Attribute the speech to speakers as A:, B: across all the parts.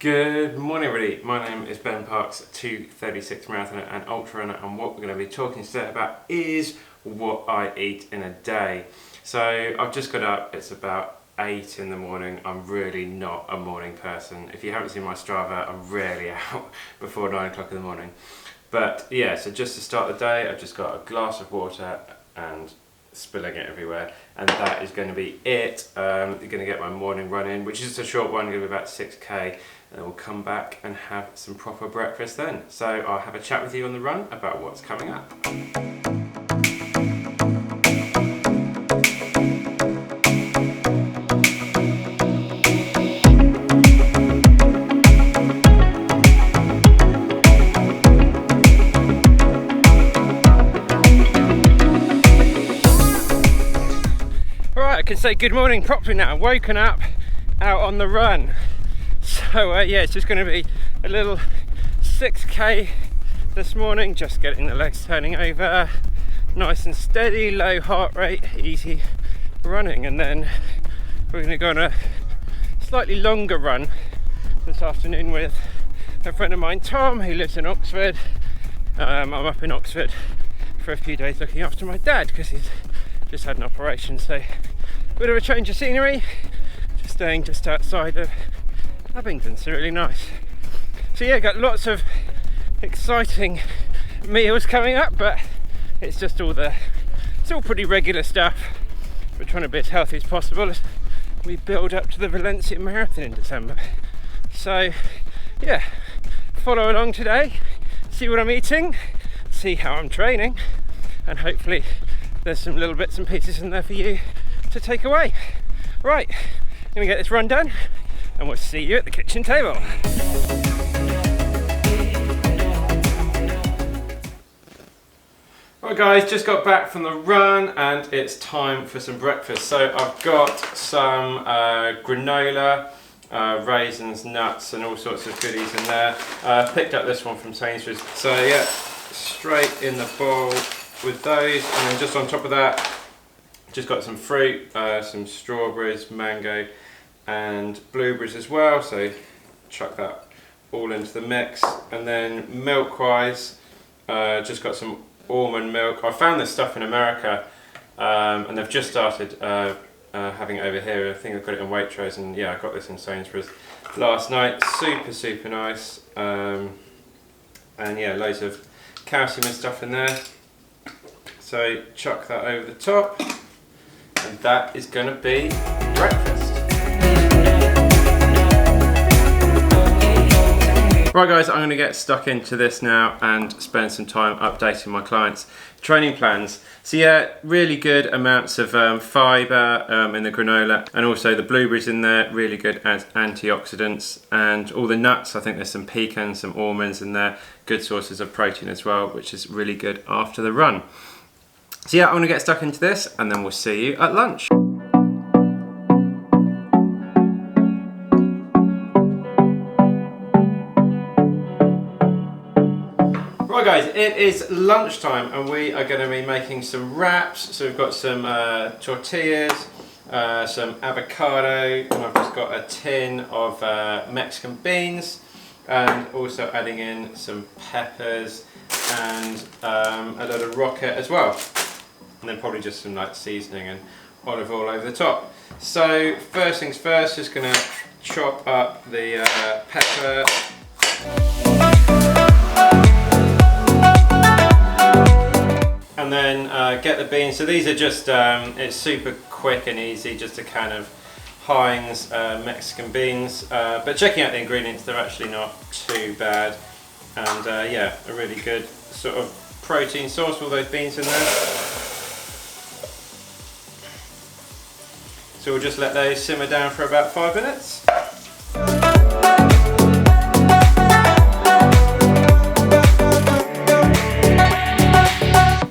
A: Good morning everybody, my name is Ben Parks, 236 marathoner and ultra runner, and what we're going to be talking today about is what I eat in a day. So I've just got up, it's about 8 in the morning. I'm really not a morning person. If you haven't seen my Strava, I'm rarely out before 9 o'clock in the morning. But yeah, so just to start the day, I've just got a glass of water and spilling it everywhere, and that is going to be it. You're going to get my morning run in, which is just a short one, going to be about 6k, and we'll come back and have some proper breakfast then. So I'll have a chat with you on the run about what's coming up. I can say good morning properly now. Woken up out on the run. So yeah, it's just going to be a little 6k this morning, just getting the legs turning over, nice and steady, low heart rate, easy running, and then we're going to go on a slightly longer run this afternoon with a friend of mine, Tom, who lives in Oxford. I'm up in Oxford for a few days looking after my dad because he's just had an operation, so a bit of a change of scenery, just staying just outside of Abingdon, so really nice. So yeah, got lots of exciting meals coming up, but it's all pretty regular stuff. We're trying to be as healthy as possible as we build up to the Valencia Marathon in December. So yeah, follow along today, see what I'm eating, see how I'm training, and hopefully there's some little bits and pieces in there for you to take away. Right, I'm gonna get this run done and we'll see you at the kitchen table. Right guys, just got back from the run and it's time for some breakfast. So I've got some granola, raisins, nuts and all sorts of goodies in there. Picked up this one from Sainsbury's. So yeah, straight in the bowl with those, and then just on top of that, just got some fruit, some strawberries, mango and blueberries as well, so chuck that all into the mix. And then milk wise, just got some almond milk. I found this stuff in America and they've just started having it over here. I think I've got it in Waitrose, and yeah, I got this in Sainsbury's last night. Super nice, and yeah, loads of calcium and stuff in there. So chuck that over the top, and that is going to be breakfast. Right guys, I'm going to get stuck into this now and spend some time updating my clients' training plans. So yeah, really good amounts of fibre in the granola, and also the blueberries in there, really good as antioxidants, and all the nuts. I think there's some pecans, some almonds in there, good sources of protein as well, which is really good after the run. So yeah, I'm going to get stuck into this and then we'll see you at lunch. Right guys, it is lunchtime and we are going to be making some wraps. So we've got some tortillas, some avocado, and I've just got a tin of Mexican beans, and also adding in some peppers and a little rocket as well. And then probably just some like seasoning and olive oil over the top. So first things first, just gonna chop up the pepper. And then get the beans. So these are just, it's super quick and easy, just a can of Heinz Mexican beans. But checking out the ingredients, they're actually not too bad. And yeah, a really good sort of protein source with all those beans in there. So we'll just let those simmer down for about 5 minutes.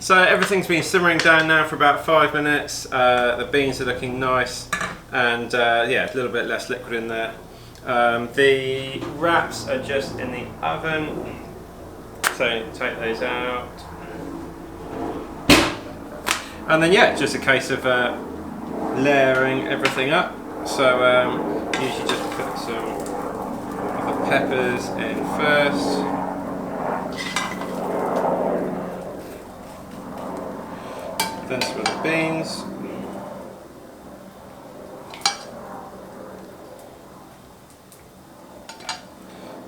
A: So everything's been simmering down now for about 5 minutes. The beans are looking nice, and yeah, a little bit less liquid in there. The wraps are just in the oven, so take those out. And then yeah, just a case of layering everything up. So usually just put some of the peppers in first. Then some of the beans.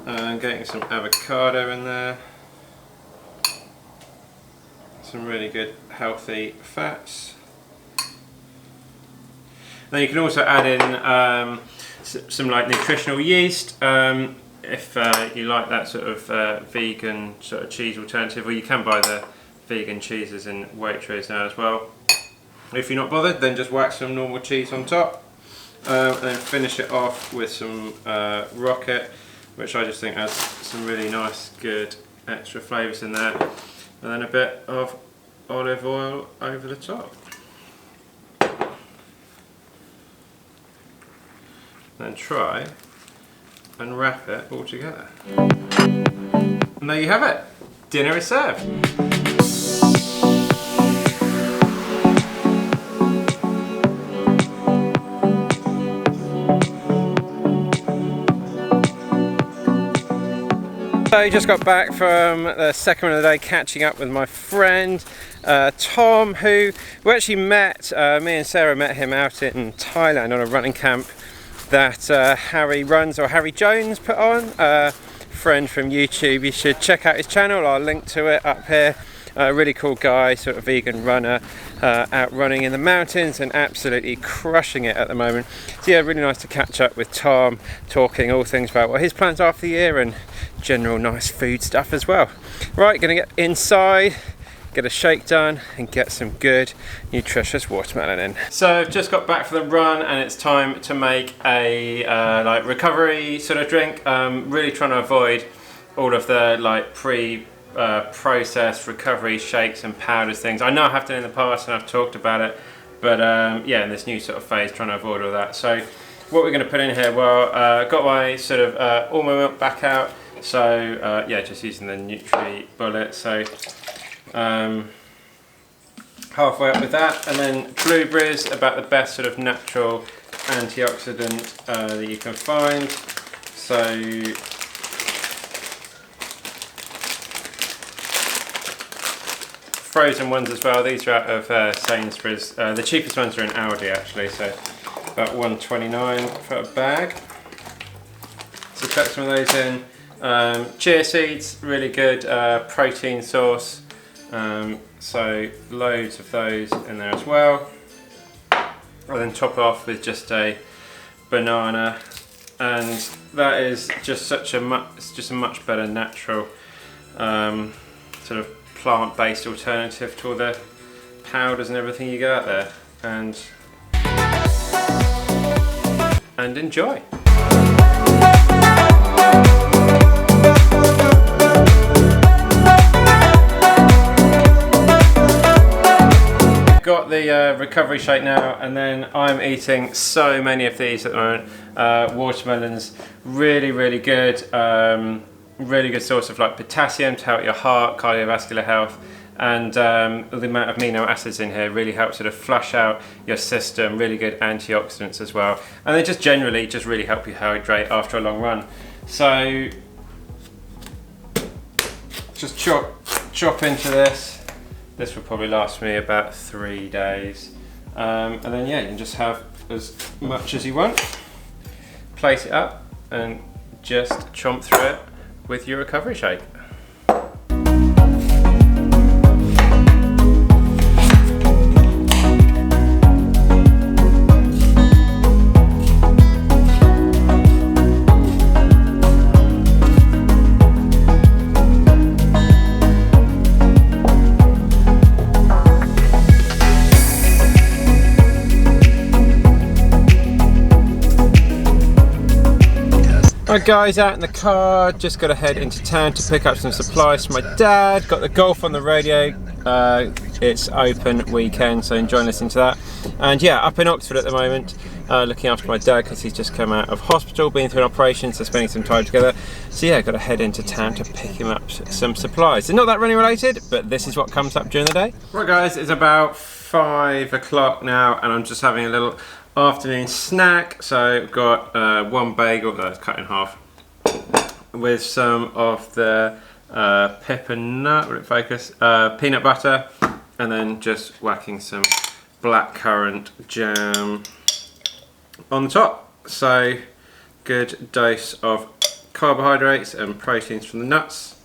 A: And getting some avocado in there. Some really good healthy fats. Then you can also add in some like nutritional yeast if you like that sort of vegan sort of cheese alternative, or you can buy the vegan cheeses in Waitrose now as well. If you're not bothered, then just whack some normal cheese on top, and then finish it off with some rocket, which I just think adds some really nice, good extra flavours in there, and then a bit of olive oil over the top. Then try and wrap it all together. And there you have it. Dinner is served. So I just got back from the second one of the day, catching up with my friend Tom, who we actually met, me and Sarah met him out in Thailand on a running camp that Harry runs, or Harry Jones put on, friend from YouTube. You should check out his channel, I'll link to it up here. Really cool guy, sort of vegan runner, out running in the mountains and absolutely crushing it at the moment. So yeah, really nice to catch up with Tom, talking all things about what his plans are for the year and general nice food stuff as well. Right, gonna get inside, get a shake done and get some good nutritious watermelon in. So I've just got back from the run and it's time to make a like recovery sort of drink. Really trying to avoid all of the like processed recovery shakes and powders things. I know I have done in the past and I've talked about it, but yeah, in this new sort of phase, trying to avoid all that. So what we're going to put in here, well, got my sort of almond milk back out, so yeah, just using the NutriBullet. So halfway up with that, and then blueberries, about the best sort of natural antioxidant that you can find. So frozen ones as well. These are out of Sainsbury's. The cheapest ones are in Aldi actually, so about $1.29 for a bag. So chuck some of those in. Chia seeds, really good protein source. So loads of those in there as well. And then top it off with just a banana, and that is just such a much better natural sort of plant-based alternative to all the powders and everything you get out there, and enjoy. Got the recovery shake now, and then I'm eating so many of these at the moment. Watermelons, really good. Really good source of like potassium to help your heart, cardiovascular health, and the amount of amino acids in here really helps sort of flush out your system. Really good antioxidants as well, and they just generally just really help you hydrate after a long run. So just chop into this. This will probably last me about 3 days, and then yeah, you can just have as much as you want. Place it up and just chomp through it with your recovery shake. Right guys, out in the car, just got to head into town to pick up some supplies for my dad. Got the golf on the radio, it's open weekend, so enjoying listening to that. And yeah, up in Oxford at the moment, looking after my dad because he's just come out of hospital, been through an operation, so spending some time together. So yeah, got to head into town to pick him up some supplies. They're not that running related, but this is what comes up during the day. Right guys, it's about 5 o'clock now, and I'm just having a little afternoon snack. So I've got one bagel that's cut in half, with some of the pepper nut, will it focus? Peanut butter, and then just whacking some blackcurrant jam on the top. So good dose of carbohydrates and proteins from the nuts.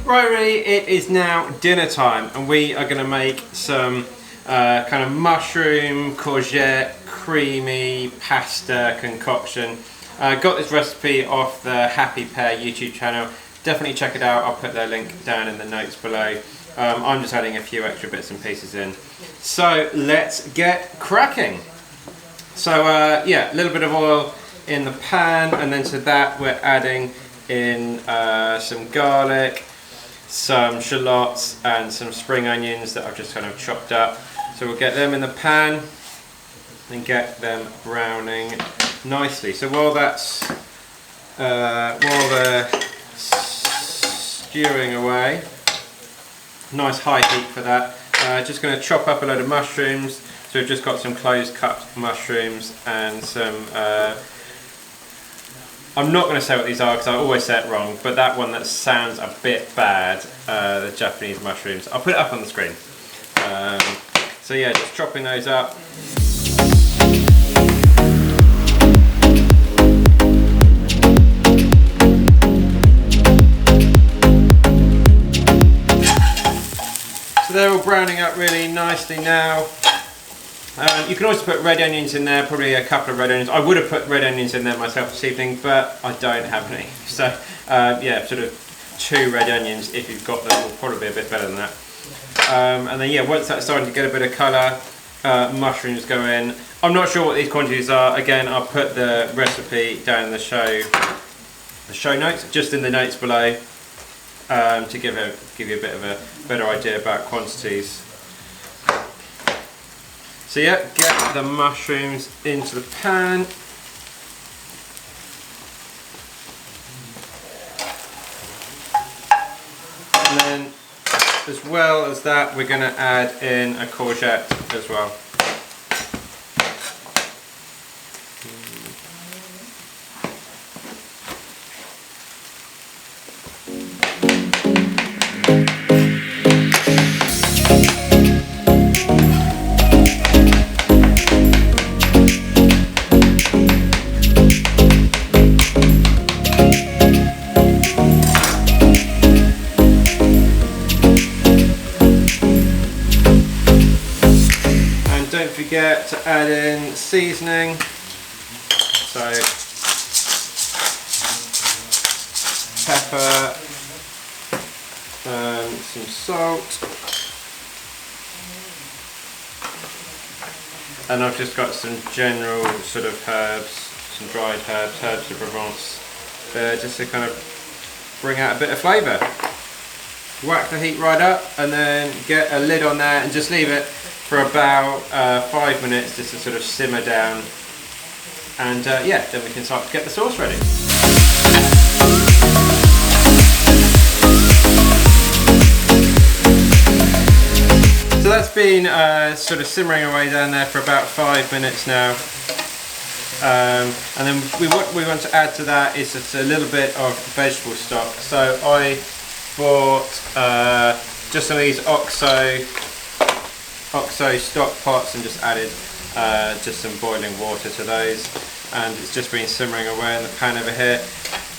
A: Right, it is now dinner time, and we are going to make some kind of mushroom, courgette, creamy pasta concoction. I got this recipe off the Happy Pear YouTube channel. Definitely check it out. I'll put their link down in the notes below. I'm just adding a few extra bits and pieces in. So let's get cracking. So yeah, a little bit of oil in the pan, and then to that we're adding in some garlic, some shallots and some spring onions that I've just kind of chopped up. So we'll get them in the pan and get them browning nicely. So while that's while they're stewing away, nice high heat for that. Just going to chop up a load of mushrooms. So we've just got some close cut mushrooms and some I'm not going to say what these are because I always say it wrong, but that one that sounds a bit bad, the Japanese mushrooms, I'll put it up on the screen. So yeah, just chopping those up. So they're all browning up really nicely now. You can also put red onions in there, probably a couple of red onions. I would have put red onions in there myself this evening, but I don't have any. So yeah, sort of 2 red onions if you've got them will probably be a bit better than that. And then yeah, once that's starting to get a bit of colour, mushrooms go in. I'm not sure what these quantities are. Again, I'll put the recipe down in the show notes, just in the notes below, to give you a bit of a better idea about quantities. So yeah, get the mushrooms into the pan. And then, as well as that, we're going to add in a courgette as well. Don't forget to add in seasoning, so pepper and some salt, and I've just got some general sort of herbs, some dried herbs, herbs de Provence, just to kind of bring out a bit of flavour. Whack the heat right up and then get a lid on there and just leave it for about 5 minutes just to sort of simmer down, and yeah, then we can start to get the sauce ready. So that's been sort of simmering away down there for about 5 minutes now, and then what we want to add to that is just a little bit of vegetable stock. So I bought just some of these OXO stock pots and just added just some boiling water to those, and it's just been simmering away in the pan over here.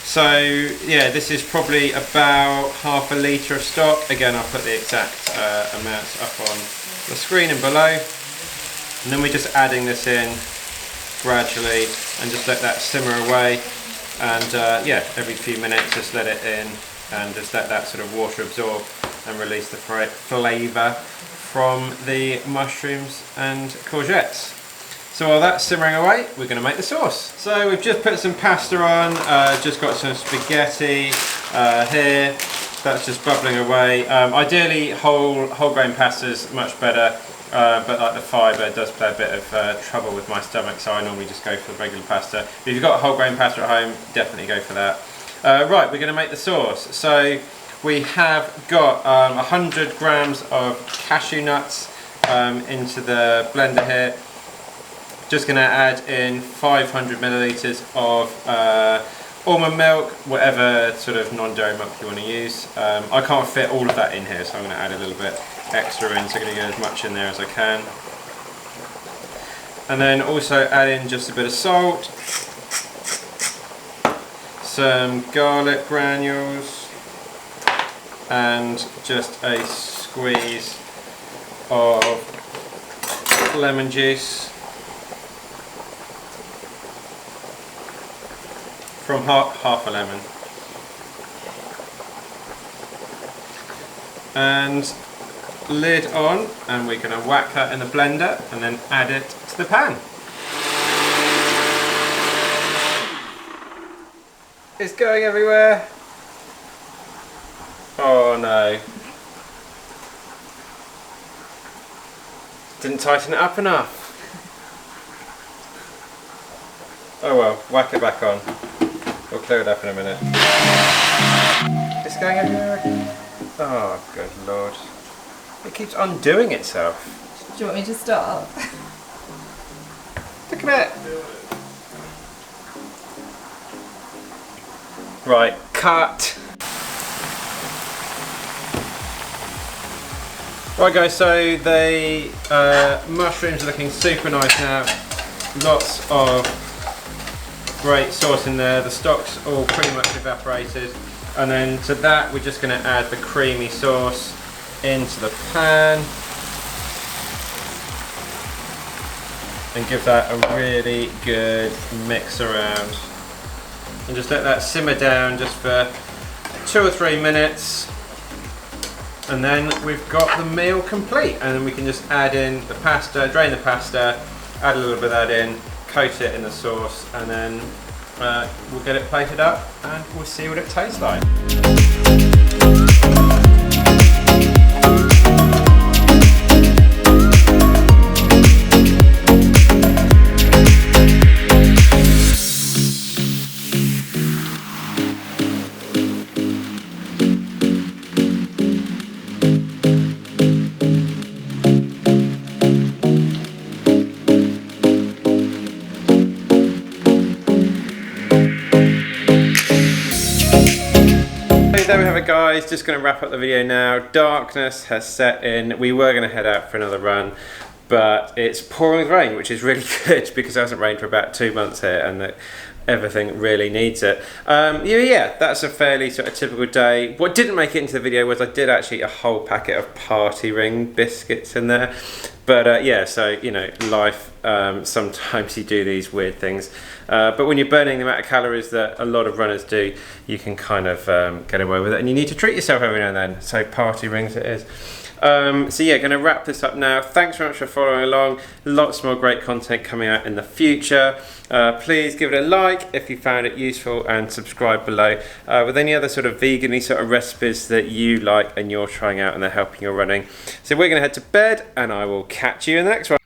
A: So yeah, this is probably about half a litre of stock. Again, I'll put the exact amounts up on the screen and below, and then we're just adding this in gradually and just let that simmer away, and yeah, every few minutes just let it in and just let that sort of water absorb and release the flavour from the mushrooms and courgettes. So while that's simmering away, we're going to make the sauce. So we've just put some pasta on, just got some spaghetti here, that's just bubbling away. Ideally whole grain pasta is much better, but like the fibre does play a bit of trouble with my stomach, so I normally just go for the regular pasta. But if you've got whole grain pasta at home, definitely go for that. Right, we're going to make the sauce. So we have got 100 grams of cashew nuts into the blender here. Just going to add in 500 millilitres of almond milk, whatever sort of non-dairy milk you want to use. I can't fit all of that in here, so I'm going to add a little bit extra in, so I'm going to get as much in there as I can. And then also add in just a bit of salt, some garlic granules, and just a squeeze of lemon juice from half a lemon. And lid on, and we're going to whack that in the blender and then add it to the pan. It's going everywhere. Oh no. Didn't tighten it up enough. Oh well, whack it back on. We'll clear it up in a minute. It's going everywhere again. Oh good lord. It keeps undoing itself.
B: Do you want me to start?
A: Look at it. Right, cut. Right guys, so the mushrooms are looking super nice now. Lots of great sauce in there. The stock's all pretty much evaporated. And then to that we're just going to add the creamy sauce into the pan. And give that a really good mix around. And just let that simmer down just for 2 or 3 minutes. And then we've got the meal complete, and then we can just add in the pasta, drain the pasta, add a little bit of that in, coat it in the sauce, and then we'll get it plated up and we'll see what it tastes like. There we have it guys, just going to wrap up the video now. Darkness has set in. We were going to head out for another run, but it's pouring with rain, which is really good because it hasn't rained for about 2 months here, and that everything really needs it. Yeah, that's a fairly sort of typical day. What didn't make it into the video was I did actually eat a whole packet of Party Ring biscuits in there. But yeah, so you know, life, sometimes you do these weird things. But when you're burning the amount of calories that a lot of runners do, you can kind of get away with it, and you need to treat yourself every now and then. So Party Rings it is. So yeah, going to wrap this up now. Thanks very much for following along. Lots more great content coming out in the future. Please give it a like if you found it useful, and subscribe below with any other sort of vegan-y sort of recipes that you like and you're trying out and they're helping your running. So we're going to head to bed, and I will catch you in the next one.